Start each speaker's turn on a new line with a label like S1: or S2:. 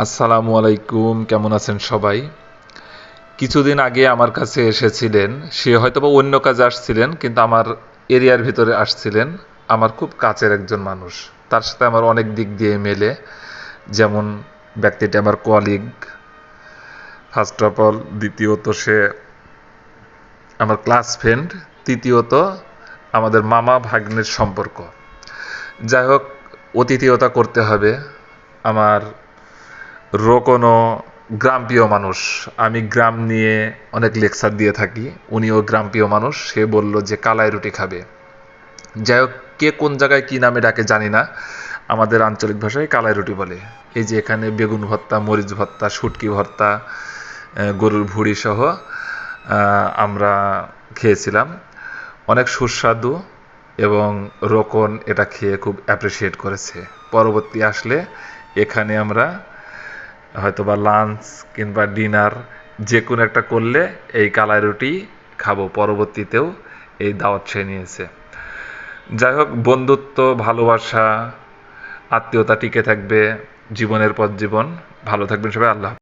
S1: আসসালামু আলাইকুম, কেমন আছেন সবাই? কিছুদিন আগে আমার কাছে এসেছিলেন। সে হয়তোবা অন্য কাজে আসছিলেন, কিন্তু আমার এরিয়ার ভিতরে আসছিলেন। আমার খুব কাছের একজন মানুষ। তার সাথে আমার অনেক দিক দিয়ে মেলে। যেমন ব্যক্তিটি আমার কলিগ, ফার্স্ট অফ অল। দ্বিতীয়ত সে আমার ক্লাস ফ্রেন্ড। তৃতীয়ত আমাদের মামা ভাগ্নের সম্পর্ক। যাই হোক, অতিথিয়তা করতে হবে। আমার রোকনও গ্রামপ্রিয় মানুষ। আমি গ্রাম নিয়ে অনেক লেকচার দিয়ে থাকি। উনিও গ্রামপ্রিয় মানুষ। সে বলল যে কালাই রুটি খাবে। যাই হোক, কে কোন জায়গায় কি নামে ডাকে জানি না, আমাদের আঞ্চলিক ভাষায় কালাই রুটি বলে। এই যে এখানে বেগুন ভর্তা, মরিচ ভর্তা, শুটকি ভর্তা, গরুর ভুড়ি সহ আমরা খেয়েছিলাম। অনেক সুস্বাদু, এবং রোকন এটা খেয়ে খুব অ্যাপ্রিসিয়েট করেছে। পরবর্তী আসলে এখানে আমরা হয়তোবা লাঞ্চ কিংবা ডিনার যে কোনো একটা করলে এই কালাই রুটি খাবো। পরবর্তীতেও এই দাওয়াত সে নিয়েছে। যাই হোক, বন্ধুত্ব, ভালোবাসা, আত্মীয়তা টিকে থাকবে জীবনের পর জীবন। ভালো থাকবেন সবাই। আল্লাহ।